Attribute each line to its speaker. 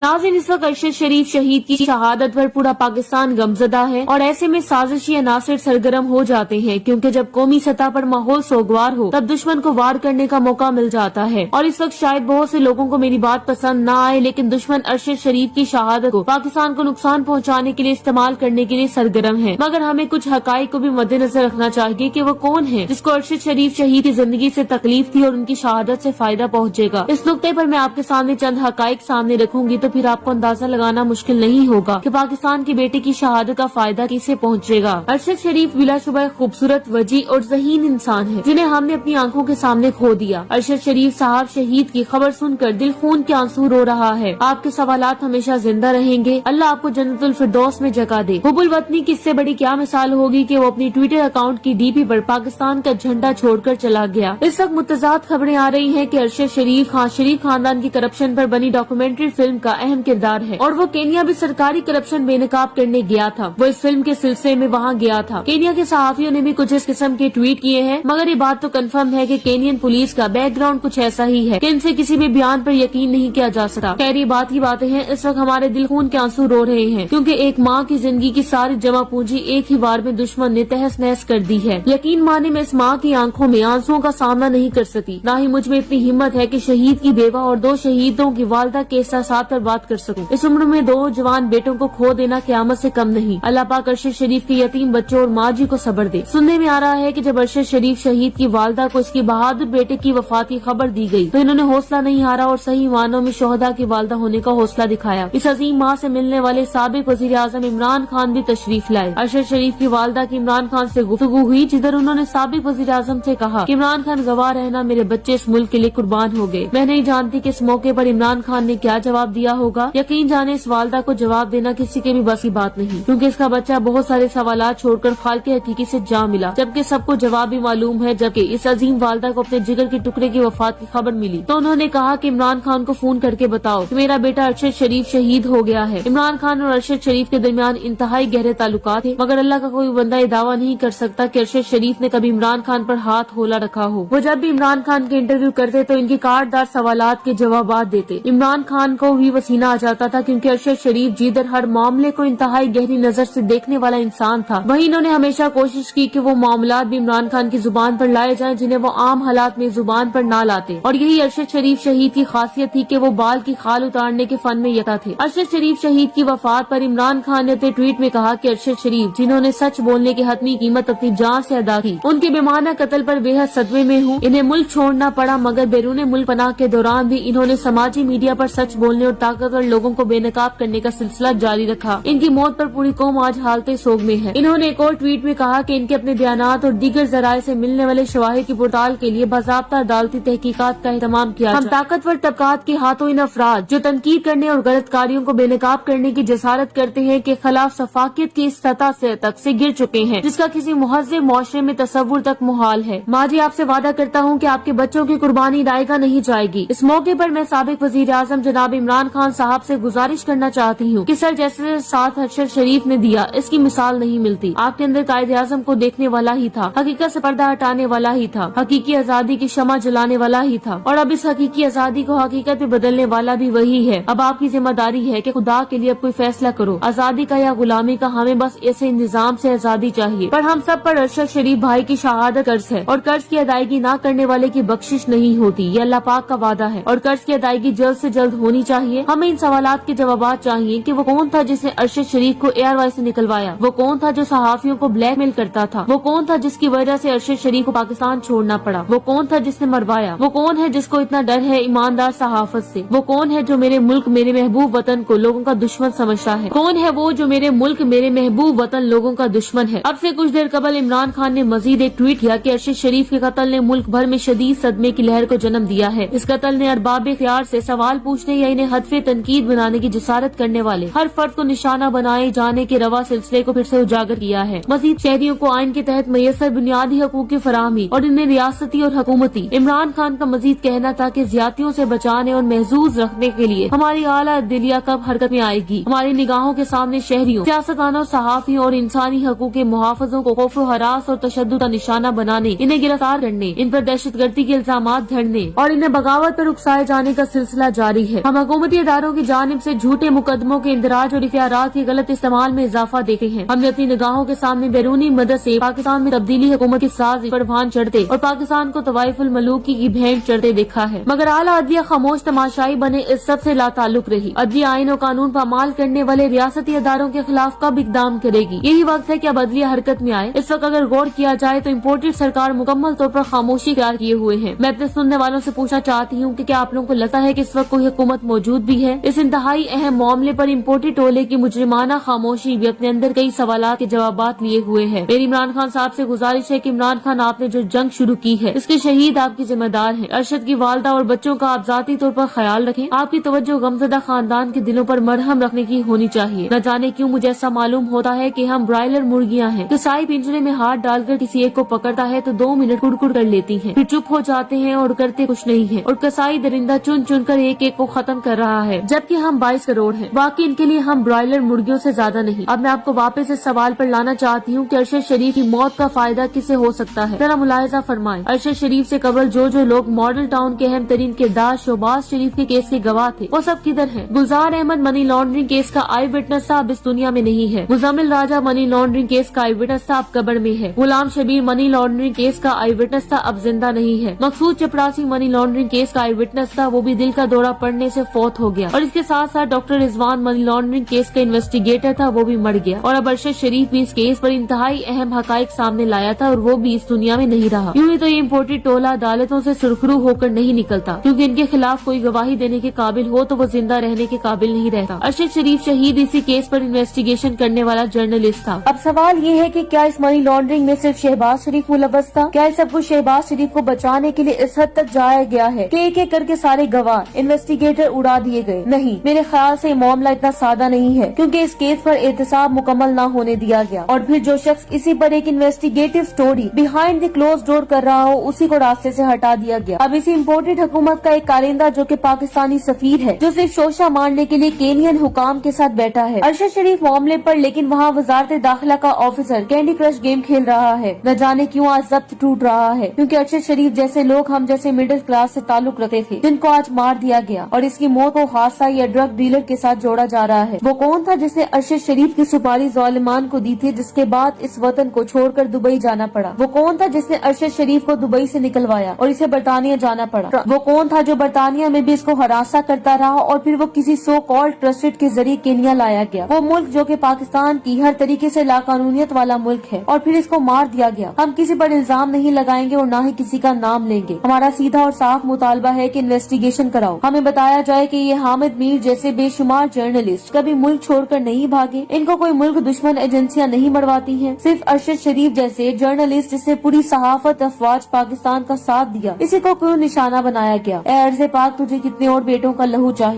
Speaker 1: नाज़रीन, इस वक्त अरशद शरीफ शहीद की शहादत पर पूरा पाकिस्तान गमजदा है और ऐसे में साजिशी अनासर सरगर्म हो जाते हैं, क्योंकि जब कौमी सतह पर माहौल सोगवार हो तब दुश्मन को वार करने का मौका मिल जाता है। और इस वक्त शायद बहुत से लोगों को मेरी बात पसंद न आए, लेकिन दुश्मन अरशद शरीफ की शहादत को पाकिस्तान को नुकसान पहुँचाने के लिए इस्तेमाल करने के लिए सरगर्म है। मगर हमें कुछ हकाइक को भी मद्देनजर रखना चाहिए कि वो कौन है जिसको अरशद शरीफ शहीद की जिंदगी से तकलीफ थी और उनकी शहादत से फायदा पहुँचेगा। इस नुक्ते पर मैं आपके सामने चंद हकाइक सामने रखूंगी तो फिर आपको अंदाजा लगाना मुश्किल नहीं होगा कि पाकिस्तान की बेटे की शहादत का फायदा किसे पहुंचेगा। अरशद शरीफ बिलाशुबह खूबसूरत, वजी और ज़हीन इंसान है जिन्हें हमने अपनी आंखों के सामने खो दिया। अरशद शरीफ साहब शहीद की खबर सुनकर दिल खून के आंसू रो रहा है। आपके सवालात हमेशा जिंदा रहेंगे। अल्लाह आपको जन्नतुल फिरदौस में जगह दे। हुब्बुल वतनी की इससे बड़ी क्या मिसाल होगी कि वो अपनी ट्विटर अकाउंट की डीपी पर पाकिस्तान का झंडा छोड़कर चला गया। इस वक्त मुतजाद खबरें आ रही है कि अरशद शरीफ शरीफ खानदान की करप्शन पर बनी डॉक्यूमेंट्री फिल्म का अहम किरदार है और वो केनिया भी सरकारी करप्शन बेनकाब करने गया था। वो इस फिल्म के सिलसिले में वहाँ गया था। केनिया के सहाफियों ने भी कुछ इस किस्म के ट्वीट किए हैं, मगर ये बात तो कंफर्म है कि केनियन पुलिस का बैकग्राउंड कुछ ऐसा ही है कि इनसे किसी भी बयान पर यकीन नहीं किया जा सकता। खैर, ये बात ही बातें हैं। इस वक्त हमारे दिल खून के आंसू रो रहे हैं, क्योंकि एक माँ की जिंदगी की सारी जमा पूंजी एक ही बार में दुश्मन ने तहस नहस कर दी है। यकीन माने मैं इस माँ की आंखों में आंसुओं का सामना नहीं कर सकती, न ही मुझ में इतनी हिम्मत है कि शहीद की बेवा और 2 शहीदों की वालदा के एहसासात पर बात कर सकूं। इस उम्र में 2 जवान बेटों को खो देना क़यामत से कम नहीं। अल्लाह पाक अरशद शरीफ के यतीम बच्चों और माँ जी को सब्र दे। सुनने में आ रहा है कि जब अरशद शरीफ शहीद की वालदा को इसकी बहादुर बेटे की वफात की खबर दी गई तो इन्होंने हौसला नहीं हारा और सही मानों में शोहदा की वालदा होने का हौसला दिखाया। इस अजीम माँ से मिलने वाले साबिक वज़ीर आज़म इमरान खान भी तशरीफ लाए। अरशद शरीफ की वालदा की इमरान खान से गुफ्तगू हुई, जिधर उन्होंने साबिक वज़ीर आज़म से कहा कि इमरान खान गवाह रहना, मेरे बच्चे इस मुल्क के लिए कुर्बान हो गए। मैं नहीं जानती कि इस मौके पर इमरान खान ने क्या जवाब दिया होगा। यकीन जाने इस वालदा को जवाब देना किसी के भी बस की बात नहीं, क्योंकि इसका बच्चा बहुत सारे सवालात छोड़कर खालिक़े हकीकी से जा मिला, जबकि सबको जवाब भी मालूम है। जबकि इस अजीम वालदा को अपने जिगर के टुकड़े की वफात की खबर मिली तो उन्होंने कहा कि इमरान खान को फोन करके बताओ कि मेरा बेटा अरशद शरीफ शहीद हो गया है। इमरान खान और अरशद शरीफ के दरमियान इंतहाई गहरे ताल्लुकात थे, मगर अल्लाह का कोई बंदा ये दावा नहीं कर सकता कि अरशद शरीफ ने कभी इमरान खान पर हाथ होला रखा हो। वो जब भी इमरान खान के इंटरव्यू करते तो इनके काटदार सवालात के जवाब देते। इमरान खान को भी पसीना आ जाता था, क्योंकि अरशद शरीफ जिधर हर मामले को इंतहाई गहरी नजर से देखने वाला इंसान था, वहीं इन्होंने हमेशा कोशिश की कि वो मामलात भी इमरान खान की जुबान पर लाए जाएं जिन्हें वो आम हालात में जुबान पर ना लाते। और यही अरशद शरीफ शहीद की खासियत थी कि वो बाल की खाल उतारने के फन में यता थे। अरशद शरीफ शहीद की वफात पर इमरान खान ने अपने ट्वीट में कहा कि अरशद शरीफ, जिन्होंने सच बोलने की हतमी कीमत अपनी जान से अदा की, उनके बेमाना कत्ल पर बेहद सदमे में हूँ। इन्हें मुल्क छोड़ना पड़ा, मगर बैरून मुल्क पनाह के दौरान भी इन्होंने समाजी मीडिया पर सच बोलने और ताकतवर लोगों को बेनकाब करने का सिलसिला जारी रखा। इनकी मौत पर पूरी कौम आज हालते सोग में है। इन्होंने एक और ट्वीट में कहा कि इनके अपने बयानात और दीगर जराये से मिलने वाले शवाहिद की पड़ताल के लिए बाज़ाब्ता अदालती तहकीकात का एहतमाम किया। हम ताकतवर तबकात के हाथों इन अफराद जो तनकीद करने और गलत कार्यों को बेनकाब करने की जसारत करते हैं के खिलाफ सफाकियत की इस सतह से तक से गिर चुके हैं, जिसका किसी मुहज़्ज़ब मुआशरे में तसव्वुर तक मुहाल है। माँ जी, आपसे वादा करता हूँ कि आपके बच्चों की कुर्बानी दायगा नहीं जाएगी। इस मौके पर मैं साबिक वज़ीर आज़म जनाब इमरान खान साहब से गुजारिश करना चाहती हूँ कि सर जैसे साथ अरशद शरीफ ने दिया, इसकी मिसाल नहीं मिलती। आपके अंदर कायदे आज़म को देखने वाला ही था, हकीकत से पर्दा हटाने वाला ही था, हकीकी आजादी की शमा जलाने वाला ही था, और अब इस हकीकी आजादी को हकीकत में बदलने वाला भी वही है। अब आपकी जिम्मेदारी है कि खुदा के लिए अब कोई फैसला करो, आजादी का या गुलामी का। हमें बस ऐसे निजाम से आजादी चाहिए, पर हम सब पर अरशद शरीफ भाई की शहादत कर्ज है, और कर्ज की अदायगी न करने वाले की बख्शिश नहीं होती। ये अल्लाह पाक का वादा है, और कर्ज की अदायगी जल्द से जल्द होनी चाहिए। हमें इन सवालात के जवाब चाहिए कि वो कौन था जिसने अरशद शरीफ को एयरवाई से निकलवाया, वो कौन था जो सहाफियों को ब्लैकमेल करता था, वो कौन था जिसकी वजह से अरशद शरीफ को पाकिस्तान छोड़ना पड़ा, वो कौन था जिसने मरवाया, वो कौन है जिसको इतना डर है ईमानदार सहाफत से, वो कौन है जो मेरे मुल्क मेरे महबूब वतन को लोगों का दुश्मन समझता है, कौन है वो जो मेरे मुल्क मेरे महबूब वतन लोगों का दुश्मन है। अब से कुछ देर कबल इमरान खान ने मजीद एक ट्वीट किया कि अरशद शरीफ के कत्ल ने मुल्क भर में शदीद सदमे की लहर को जन्म दिया है। इस कत्ल ने अरबाब ख्यार से सवाल पूछने या इन्हें हदफे तनकीद बनाने की जसारत करने वाले हर फर्द को निशाना बनाए जाने के रवा सिलसिले को फिर से उजागर किया है। मजीद शहरियों को आइन के तहत मैसर बुनियादी हकूक की फराहमी और इन्हें रियासती और हुकूमती। इमरान खान का मजीद कहना था कि ज्यादतियों से बचाने और महजूज रखने के लिए हमारी आला दिलिया कब हरकत में आएगी। हमारी निगाहों के सामने शहरियों, सियासतदानों, सहाफियों और इंसानी हकूक के मुहाफिजों को खौफ हरास और तशद्दुद का निशाना बनाने, इन्हें गिरफ्तार करने, इन पर दहशतगर्दी के इल्जामात धरने और इन्हें बगावत पर उकसाए जाने का सिलसिला जारी है। हम हुकूमती इदारों की जानिब से झूठे मुकदमों के इंदराज और इख्तियारात के गलत इस्तेमाल में इजाफा देखे हैं। हमने अपनी निगाहों के सामने बैरूनी मदद से पाकिस्तान में तब्दीली हुकूमत की साज पर भान चढ़ते और पाकिस्तान को तवाइफुल मलूकी की भेंट चढ़ते देखा है, मगर आला अदलिया खामोश तमाशाई बने इस सब से लाताल्लुक रही। अदलिया आइन और कानून पामाल करने वाले रियासती अदारों के खिलाफ कब इकदाम करेगी? यही वक्त है कि अब अदलिया हरकत में आए। इस वक्त अगर गौर किया जाए तो इम्पोर्टेड सरकार मुकम्मल तौर पर खामोशी इख्तियार किए हुए है। मैं अपने सुनने वालों से पूछना चाहती हूँ कि क्या आप लोगों को लगता है कि इस वक्त कोई हुकूमत मौजूद भी है? इस इंतहाई अहम मामले पर इम्पोर्टेड टोले की मुजरिमाना खामोशी भी अपने अंदर कई सवालात के जवाबात लिए हुए है। मेरी इमरान खान साहब से गुजारिश है कि इमरान खान, आपने जो जंग शुरू की है इसके शहीद आपकी जिम्मेदार हैं। अरशद की वालदा और बच्चों का आप जाती तौर पर ख्याल रखें। आपकी तवज्जो गमज़दा खानदान के दिलों पर मरहम रखने की होनी चाहिए। न जाने क्यों मुझे ऐसा मालूम होता है कि हम ब्रायलर मुर्गियां हैं। कसाई पिंजरे में हाथ डालकर किसी एक को पकड़ता है तो 2 मिनट कुड़कुड़ कर लेती है, फिर चुप हो जाते हैं और करते कुछ नहीं है। और कसाई दरिंदा चुन चुन कर एक एक को खत्म कर रहा है, जबकि हम 22 करोड़ हैं। बाकी इनके लिए हम ब्रायलर मुर्गियों से ज्यादा नहीं। अब मैं आपको वापस इस सवाल पर लाना चाहती हूँ कि अरशद शरीफ की मौत का फायदा किसे हो सकता है? जरा मुलाहिजा फरमाएं। अरशद शरीफ से कबल जो लोग मॉडल टाउन के अहम तरीन किरदार शहबाज शरीफ के केस के गवाह थे, वो सब किधर हैं? गुलजार अहमद मनी लॉन्ड्रिंग केस का आई विटनेस था, अब इस दुनिया में नहीं है। मुजम्मिल राजा मनी लॉन्ड्रिंग केस का आई विटनेस था, अब कब्र में है। गुलाम शबीर मनी लॉन्ड्रिंग केस का आई विटनेस था, अब जिंदा नहीं है। मकसूद चपरासी मनी लॉन्ड्रिंग केस का आई विटनेस था, वो भी दिल का दौरा पड़ने से फौत हो गया। और इसके साथ साथ doctor Rizwan money laundering case का इन्वेस्टिगेटर था, वो भी मर गया। और अब अरशद शरीफ भी इस केस पर इंतहाई अहम हकाइक सामने लाया था और वो भी इस दुनिया में नहीं रहा। यूं ही तो ये इम्पोर्टेड टोला अदालतों से सुरखरू होकर नहीं निकलता, क्योंकि इनके खिलाफ कोई गवाही देने के काबिल हो तो वो जिंदा रहने के काबिल नहीं रहता। अरशद शरीफ शहीद इसी केस पर इन्वेस्टिगेशन करने वाला जर्नलिस्ट था। अब सवाल ये है कि क्या इस मनी लॉन्ड्रिंग में सिर्फ शहबाज शरीफ मुलव्वस था? क्या इस सब कुछ शहबाज शरीफ को बचाने के लिए इस हद तक जाया गया है कि एक एक करके सारे गवाह इन्वेस्टिगेटर उड़ा दिए गए? नहीं, मेरे ख्याल से मामला इतना सादा नहीं है, क्योंकि इस केस पर एहतसाब मुकम्मल न होने दिया गया और फिर जो शख्स इसी पर एक investigative story behind the close door कर रहा हो उसी को रास्ते से हटा दिया गया। अब इसी इम्पोर्टेड हुकूमत का एक कारिंदा जो कि पाकिस्तानी सफीर है, जो सिर्फ शोशा मारने के लिए केनियन हुकाम के साथ बैठा है अरशद शरीफ मामले पर, लेकिन वहाँ वजारत दाखिला का ऑफिसर कैंडी क्रश गेम खेल रहा है। न जाने क्यों आज जब्त टूट रहा है, क्योंकि अरशद शरीफ जैसे लोग हम जैसे मिडिल क्लास से ताल्लुक रखते थे, जिनको आज मार दिया गया और इसकी मौत को हादसा या ड्रग डीलर के साथ जोड़ा जा रहा है। वो कौन था जिसने अरशद शरीफ की सुपारी ज़ालिमान को दी थी, जिसके बाद इस वतन को छोड़कर दुबई जाना पड़ा? वो कौन था जिसने अरशद शरीफ को दुबई से निकलवाया और इसे बरतानिया जाना पड़ा? वो कौन था जो बरतानिया में भी इसको हरासा करता रहा और फिर वो किसी सो कॉल्ड ट्रस्टेड के जरिए केनिया लाया गया? वो मुल्क जो कि पाकिस्तान की हर तरीके से लाकानूनियत वाला मुल्क है, और फिर इसको मार दिया गया। हम किसी पर इल्जाम नहीं लगाएंगे और न ही किसी का नाम लेंगे। हमारा सीधा और साफ मुतालबा है कि इन्वेस्टिगेशन कराओ। हमें बताया जाए कि ये हामिद मीर जैसे बेशुमार जर्नलिस्ट कभी मुल्क छोड़कर नहीं भागे, इनको कोई मुल्क दुश्मन एजेंसियां नहीं मरवाती हैं। सिर्फ अरशद शरीफ जैसे जर्नलिस्ट जिसने पूरी सहाफत अफवाज पाकिस्तान का साथ दिया, इसी को क्यों निशाना बनाया गया? ए अर्ज़े पाक, तुझे कितने और बेटों का लहू चाहिए?